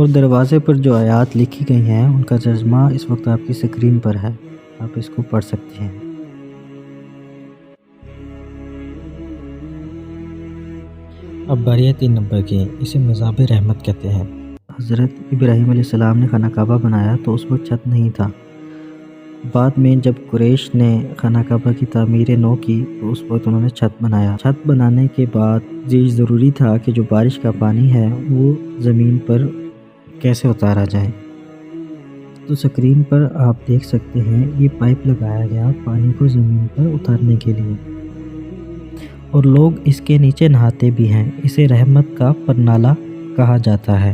اور دروازے پر جو آیات لکھی گئی ہیں ان کا ترجمہ اس وقت آپ کی اسکرین پر ہے، آپ اس کو پڑھ سکتے ہیں۔ اب باری ہے 3 نمبر کی، اسے مذہب رحمت کہتے ہیں۔ حضرت ابراہیم علیہ السلام نے خانہ کعبہ بنایا تو اس وقت چھت نہیں تھا۔ بعد میں جب قریش نے خانہ کعبہ کی تعمیر نو کی تو اس وقت انہوں نے چھت بنایا۔ چھت بنانے کے بعد یہ ضروری تھا کہ جو بارش کا پانی ہے وہ زمین پر کیسے اتارا جائے۔ تو اسکرین پر آپ دیکھ سکتے ہیں یہ پائپ لگایا گیا پانی کو زمین پر اتارنے کے لیے، اور لوگ اس کے نیچے نہاتے بھی ہیں۔ اسے رحمت کا پرنالہ کہا جاتا ہے۔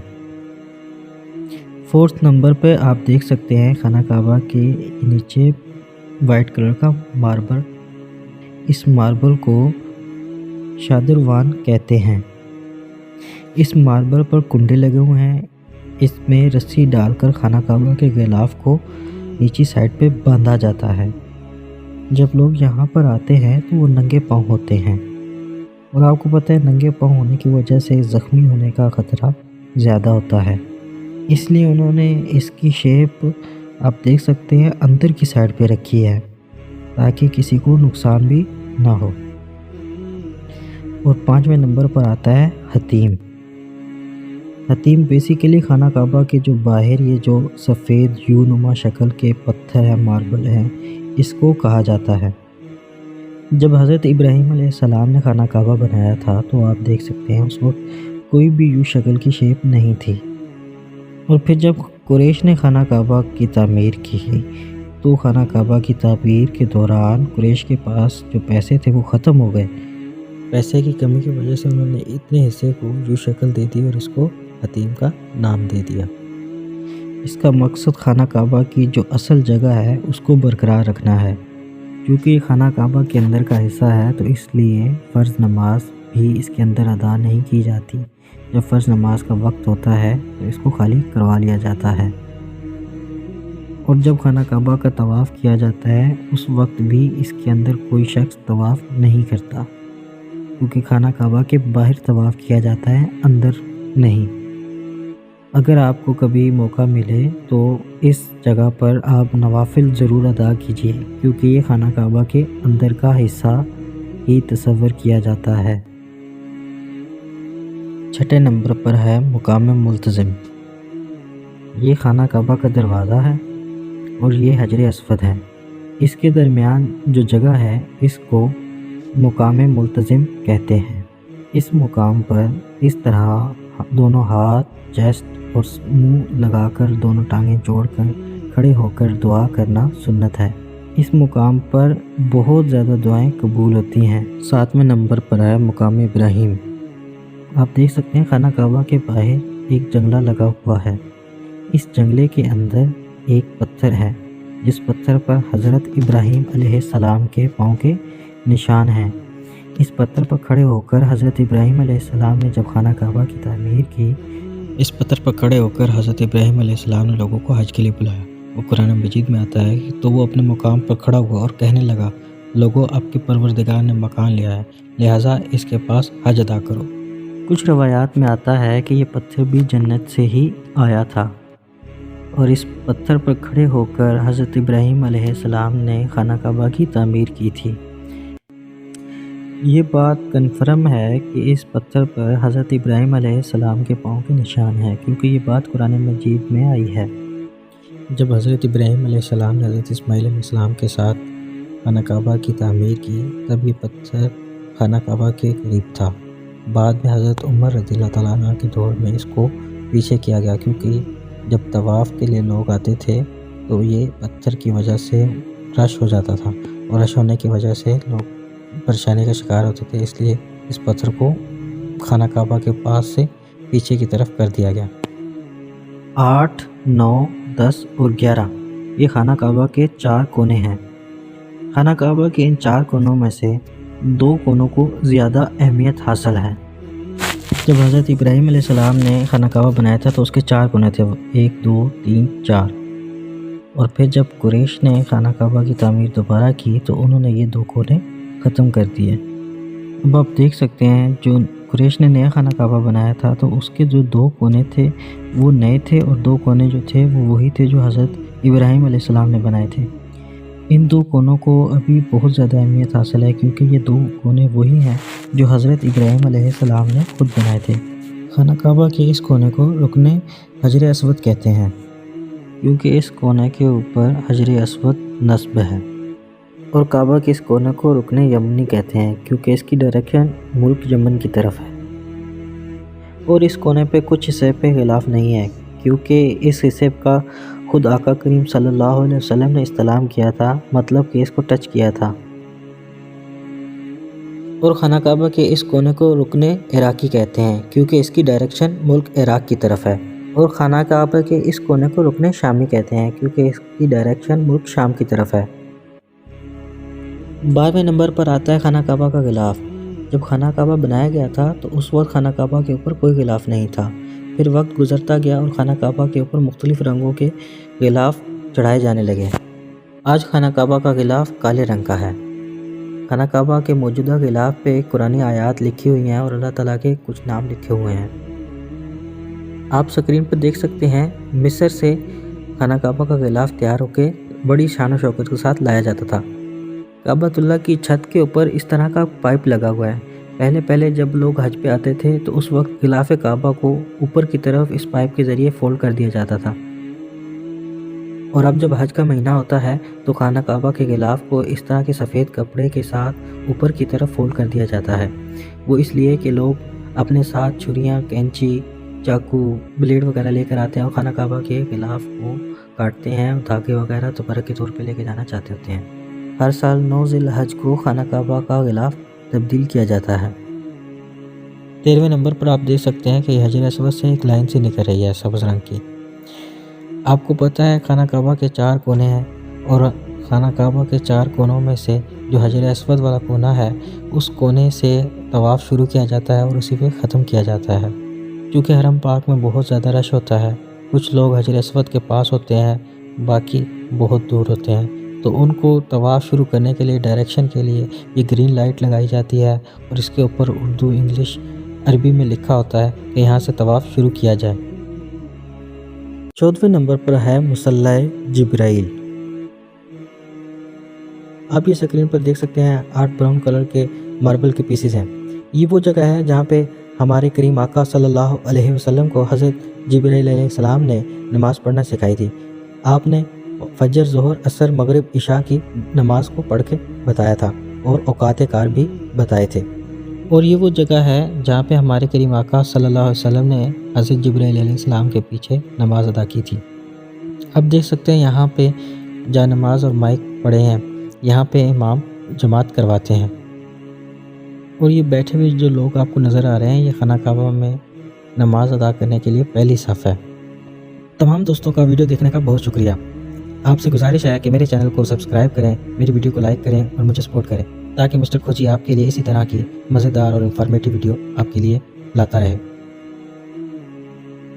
4 نمبر پہ آپ دیکھ سکتے ہیں خانہ کعبہ کے نیچے وائٹ کلر کا ماربل، اس ماربل کو شادروان کہتے ہیں۔ اس ماربل پر کنڈے لگے ہوئے ہیں، اس میں رسی ڈال کر خانہ کعبہ کے غلاف کو نیچی سائڈ پہ باندھا جاتا ہے۔ جب لوگ یہاں پر آتے ہیں تو وہ ننگے پاؤں ہوتے ہیں، اور آپ کو پتہ ہے ننگے پاؤں ہونے کی وجہ سے زخمی ہونے کا خطرہ زیادہ ہوتا ہے، اس لیے انہوں نے اس کی شیپ آپ دیکھ سکتے ہیں اندر کی سائڈ پہ رکھی ہے تاکہ کسی کو نقصان بھی نہ ہو۔ اور 5ویں نمبر پر آتا ہے حتیم۔ حتیم بیسیکلی خانہ کعبہ کے جو باہر یہ جو سفید یوں نما شکل کے پتھر ہیں، ماربل ہیں، اس کو کہا جاتا ہے۔ جب حضرت ابراہیم علیہ السلام نے خانہ کعبہ بنایا تھا تو آپ دیکھ سکتے ہیں اس وقت کوئی بھی یوں شکل کی شیپ نہیں تھی، اور پھر جب قریش نے خانہ کعبہ کی تعمیر کی تو خانہ کعبہ کی تعمیر کے دوران قریش کے پاس جو پیسے تھے وہ ختم ہو گئے۔ پیسے کی کمی کی وجہ سے انہوں نے اتنے حصے کو یوں شکل دے دی اور اس کو حتیم کا نام دے دیا۔ اس کا مقصد خانہ کعبہ کی جو اصل جگہ ہے اس کو برقرار رکھنا ہے۔ کیونکہ یہ خانہ کعبہ کے اندر کا حصہ ہے تو اس لیے فرض نماز بھی اس کے اندر ادا نہیں کی جاتی۔ جب فرض نماز کا وقت ہوتا ہے تو اس کو خالی کروا لیا جاتا ہے، اور جب خانہ کعبہ کا طواف کیا جاتا ہے اس وقت بھی اس کے اندر کوئی شخص طواف نہیں کرتا، کیونکہ خانہ کعبہ کے باہر طواف کیا جاتا ہے، اندر نہیں۔ اگر آپ کو کبھی موقع ملے تو اس جگہ پر آپ نوافل ضرور ادا کیجیے، کیونکہ یہ خانہ کعبہ کے اندر کا حصہ ہی تصور کیا جاتا ہے۔ 6 نمبر پر ہے مقام ملتزم۔ یہ خانہ کعبہ کا دروازہ ہے اور یہ حجر اسود ہے۔ اس کے درمیان جو جگہ ہے اس کو مقام ملتزم کہتے ہیں۔ اس مقام پر اس طرح دونوں ہاتھ چیسٹ اور منہ لگا کر دونوں ٹانگیں جوڑ کر کھڑے ہو کر دعا کرنا سنت ہے۔ اس مقام پر بہت زیادہ دعائیں قبول ہوتی ہیں۔ 7ویں نمبر پر ہے مقام ابراہیم۔ آپ دیکھ سکتے ہیں خانہ کعبہ کے باہر ایک جنگلہ لگا ہوا ہے۔ اس جنگلے کے اندر ایک پتھر ہے جس پتھر پر حضرت ابراہیم علیہ السلام کے پاؤں کے نشان ہیں۔ اس پتھر پر کھڑے ہو کر حضرت ابراہیم علیہ السلام نے جب خانہ کعبہ کی تعمیر کی، اس پتھر پر کھڑے ہو کر حضرت ابراہیم علیہ السلام نے لوگوں کو حج کے لیے بلایا۔ وہ قرآن مجید میں آتا ہے تو وہ اپنے مقام پر کھڑا ہوا اور کہنے لگا، لوگوں آپ کے پروردگار نے مکان لیا ہے، لہٰذا اس کے پاس حج ادا کرو۔ کچھ روایات میں آتا ہے کہ یہ پتھر بھی جنت سے ہی آیا تھا، اور اس پتھر پر کھڑے ہو کر حضرت ابراہیم علیہ السلام نے خانہ کعبہ کی تعمیر کی تھی۔ یہ بات کنفرم ہے کہ اس پتھر پر حضرت ابراہیم علیہ السلام کے پاؤں کے نشان ہیں، کیونکہ یہ بات قرآن مجید میں آئی ہے۔ جب حضرت ابراہیم علیہ السلام نے حضرت اسماعیل علیہ السلام کے ساتھ خانہ کعبہ کی تعمیر کی تب یہ پتھر خانہ کعبہ کے قریب تھا۔ بعد میں حضرت عمر رضی اللہ تعالیٰ عنہ کے دور میں اس کو پیچھے کیا گیا، کیونکہ جب طواف کے لیے لوگ آتے تھے تو یہ پتھر کی وجہ سے رش ہو جاتا تھا، اور رش ہونے کی وجہ سے لوگ پریشانی کا شکار ہوتے تھے، اس لیے اس پتھر کو خانہ کعبہ کے پاس سے پیچھے کی طرف کر دیا گیا۔ 8، 9، 10 اور 11 یہ خانہ کعبہ کے 4 کونے ہیں۔ خانہ کعبہ کے ان 4 کونوں میں سے 2 کونوں کو زیادہ اہمیت حاصل ہے۔ جب حضرت ابراہیم علیہ السلام نے خانہ کعبہ بنایا تھا تو اس کے 4 کونے تھے، 1، 2، 3، 4، اور پھر جب قریش نے خانہ کعبہ کی تعمیر دوبارہ کی تو انہوں نے یہ 2 کونے ختم کر دیے۔ اب آپ دیکھ سکتے ہیں جو قریش نے نیا خانہ کعبہ بنایا تھا تو اس کے جو 2 کونے تھے وہ نئے تھے اور 2 کونے جو تھے وہ وہی تھے جو حضرت ابراہیم علیہ السلام نے بنائے تھے۔ ان 2 کونوں کو ابھی بہت زیادہ اہمیت حاصل ہے کیونکہ یہ 2 کونے وہی ہیں جو حضرت ابراہیم علیہ السلام نے خود بنائے تھے۔ خانہ کعبہ کے اس کونے کو رکن حجر اسود کہتے ہیں کیونکہ اس کونے کے اوپر حجر اسود نصب ہے، اور کعبہ کے اس کونے کو رکن یمنی کہتے ہیں کیونکہ اس کی ڈائریکشن ملک یمن کی طرف ہے۔ اور اس کونے پہ کچھ حصے پہ غلاف نہیں ہے کیونکہ اس حصے کا خود آقا کریم صلی اللہ علیہ وسلم نے استلام کیا تھا، مطلب کہ اس کو ٹچ کیا تھا۔ اور خانہ کعبہ کے اس کونے کو رکن عراقی کہتے ہیں کیونکہ اس کی ڈائریکشن ملک عراق کی طرف ہے، اور خانہ کعبہ کے اس کونے کو رکن شامی کہتے ہیں کیونکہ اس کی ڈائریکشن ملک شام کی طرف ہے۔ 12ویں نمبر پر آتا ہے خانہ کعبہ کا غلاف۔ جب خانہ کعبہ بنایا گیا تھا تو اس وقت خانہ کعبہ کے اوپر کوئی غلاف نہیں تھا، پھر وقت گزرتا گیا اور خانہ کعبہ کے اوپر مختلف رنگوں کے غلاف چڑھائے جانے لگے۔ آج خانہ کعبہ کا غلاف کالے رنگ کا ہے۔ خانہ کعبہ کے موجودہ غلاف پہ قرآنی آیات لکھی ہوئی ہیں اور اللہ تعالیٰ کے کچھ نام لکھے ہوئے ہیں۔ آپ سکرین پر دیکھ سکتے ہیں مصر سے خانہ کعبہ کا غلاف تیار ہو کے بڑی شان و شوکت کے ساتھ لایا جاتا تھا۔ کعبۃ اللہ کی چھت کے اوپر اس طرح کا پائپ لگا ہوا ہے۔ پہلے جب لوگ حج پہ آتے تھے تو اس وقت غلاف کعبہ کو اوپر کی طرف اس پائپ کے ذریعے فولڈ کر دیا جاتا تھا، اور اب جب حج کا مہینہ ہوتا ہے تو خانہ کعبہ کے غلاف کو اس طرح کے سفید کپڑے کے ساتھ اوپر کی طرف فولڈ کر دیا جاتا ہے۔ وہ اس لیے کہ لوگ اپنے ساتھ چھریاں، کینچی، چاقو، بلیڈ وغیرہ لے کر آتے ہیں اور خانہ کعبہ کے غلاف کو کاٹتے ہیں، دھاگے وغیرہ تو برکت کے طور پہ لے کے جانا چاہتے ہوتے ہیں۔ ہر سال 9 ذی الحج کو خانہ کعبہ کا غلاف تبدیل کیا جاتا ہے۔ 13ویں نمبر پر آپ دیکھ سکتے ہیں کہ یہ حجر اسود سے ایک لائن سی نکل رہی ہے سبز رنگ کی۔ آپ کو پتہ ہے خانہ کعبہ کے 4 کونے ہیں، اور خانہ کعبہ کے 4 کونوں میں سے جو حجر اسود والا کونا ہے اس کونے سے طواف شروع کیا جاتا ہے اور اسی پہ ختم کیا جاتا ہے۔ کیونکہ حرم پاک میں بہت زیادہ رش ہوتا ہے، کچھ لوگ حجر اسود کے پاس ہوتے ہیں، باقی بہت دور ہوتے ہیں، تو ان کو طواف شروع کرنے کے لیے ڈائریکشن کے لیے یہ گرین لائٹ لگائی جاتی ہے، اور اس کے اوپر اردو، انگلش، عربی میں لکھا ہوتا ہے کہ یہاں سے طواف شروع کیا جائے۔ 14ویں نمبر پر ہے مصلی جبرائیل۔ آپ یہ سکرین پر دیکھ سکتے ہیں 8 براؤن کلر کے ماربل کے پیسز ہیں۔ یہ وہ جگہ ہے جہاں پہ ہمارے کریم آقا صلی اللہ علیہ وسلم کو حضرت جبرائیل علیہ السلام نے نماز پڑھنا سکھائی تھی۔ آپ نے فجر، ظہر، عصر، مغرب، عشاء کی نماز کو پڑھ کے بتایا تھا اور اوقات کار بھی بتائے تھے، اور یہ وہ جگہ ہے جہاں پہ ہمارے کریم آقا صلی اللہ علیہ وسلم نے حضرت جبرائیل علیہ السلام کے پیچھے نماز ادا کی تھی۔ اب دیکھ سکتے ہیں یہاں پہ جا نماز اور مائک پڑے ہیں، یہاں پہ امام جماعت کرواتے ہیں، اور یہ بیٹھے ہوئے جو لوگ آپ کو نظر آ رہے ہیں یہ خانہ کعبہ میں نماز ادا کرنے کے لیے پہلی صف ہے۔ تمام دوستوں کا ویڈیو دیکھنے کا بہت شکریہ۔ آپ سے گزارش ہے کہ میرے چینل کو سبسکرائب کریں، میری ویڈیو کو لائک کریں اور مجھے سپورٹ کریں تاکہ مسٹر کھوجی آپ کے لیے اسی طرح کی مزیدار اور انفارمیٹیو ویڈیو آپ کے لیے لاتا رہے۔